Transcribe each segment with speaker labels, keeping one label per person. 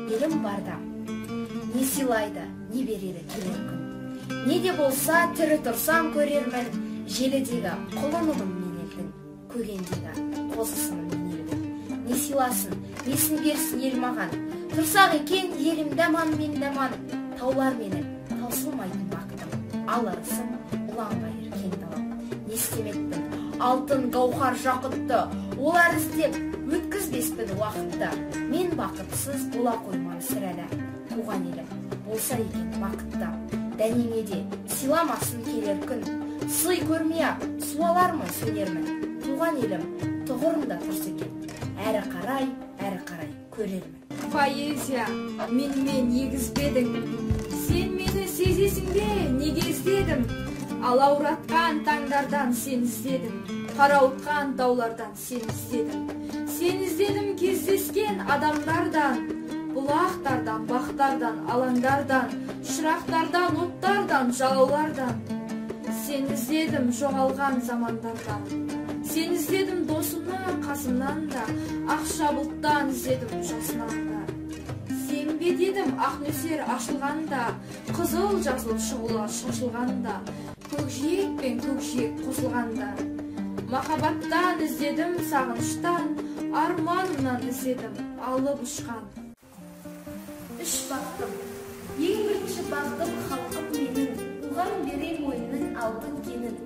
Speaker 1: елім барда, не сыйлайды, не береді келер күн. Не де болса тірі тұрсам көрермін, желідегі құлынымын мен елдің, көгендегі қозысымын мен елдің. Не сыйласын, несін берсін ел маған, тұрсақ екен елім даман мен даман, таулар менің таусылмайтын бақытым, аларысым ұланғайыр кең далам. Не істемекпін, алтын гауһар жақұтты, олар іздеп өткізбеспін уақытты. Мен бақытсыз бола қоймам сірәлі, туған елім болса екен бақытты. Дәнеңе де сыйламасын келер күн, сый көрмей-ақ суалармын сөнермін. Туған елім тұғырында тұрса екен, әрі қарай көрермін.
Speaker 2: Поэзия, менімен егізбедің, сен мені сезесің бе, неге іздедім? Алауратқан таңдардан сен іздедім, қарауытқан таулардан сен іздедім. Сен іздедім кездескен адамдардан, бұлақтардан, бақтардан, алаңдардан, шырақтардан, оттардан, жалаулардан. Сен іздедім жоғалған замандардан, сен іздедім досымны қасымнан да, ақша бұлттан іздедім жасынан да. Сен бе дедім ақ нөсер ашылғанда, қызыл жасыл шұғылар шашылғанда, көкжиек пен көкжиек қосылғанда. Махаббаттан іздедім сағыныштан, арманымнан іздедім алып ұшқан.
Speaker 1: Үш бақтым, ең бірінші бақтым халқым менің, оған берем ойының алтын кенін.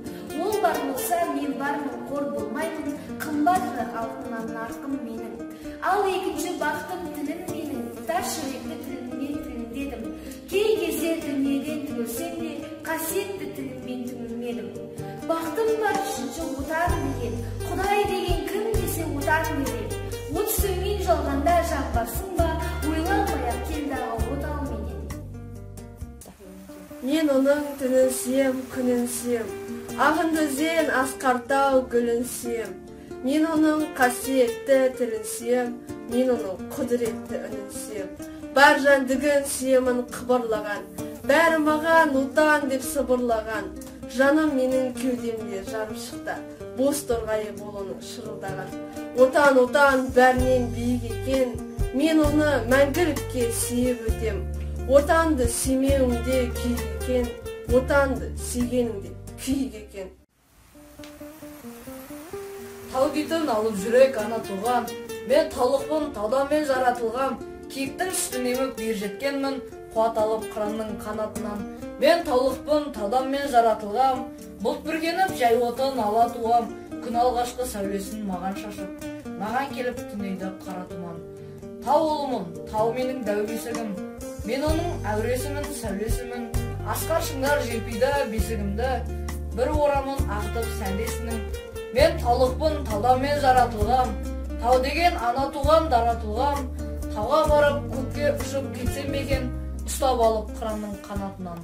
Speaker 1: Ол бар болса мен бармын, қор болмаймын, қымбатты алтыннан нарқым менің. Ал екінші бақтым тілім менің, тас жүректі тіліммен тіліндедім. Кей кезде дүниеден түгілсем де, қасиетті тіліммен түңілмедім. Бақтым бар үшінші отан деген, Құдай деген кім десе отан береді. От сөнген жалғанда жақпарсың ба, ойламай-ақ келдағы отал менен.
Speaker 3: Мен оның түнін сүйем, күнін сүйем, ағынды өзен асқартау гүлін сүйем. Мен оның қасиетті тілін сүйем, мен оның құдіретті үнін сүйем. Бар жәндігін сүйемін қыбырлаған, бәрі маған отан деп сыбырлаған. Жаным менің кеудемде жарып шықты, бос торғайы болының шырылдаған. Отан, отан бәрінен биік екен, мен оны мәңгілікке сүйіп өтем. Отанды сүймеуіңде күйік екен, отанды сүйгеніңде күйік екен.
Speaker 4: Тау бетін алып жүрек ана туған, мен таулықпын, таудан жаратылғам. Киіктің үстіне еміп бер жеткенмін, қуат алып қыранның қанатынан. Мен таулықпын, таудан жаратылғам, бұлт бүргеніп жай отын ала туғам. Күн алғашқы сәулесін маған шашып, маған келіп түнейді қара тұман. Тау ұлымын, тау менің дәу бесігім, мен оның әуресімін, сәулесімін. Асқар шыңдар желпиді бесігімді, бір орамын ағытып сәндесінің. Мен таулықпын, таудан жаратылғам, тау деген ана туған, дара туғам. Тауға барып көкке ұшып кетсем екен, ұстап алып қыранның қанатынан.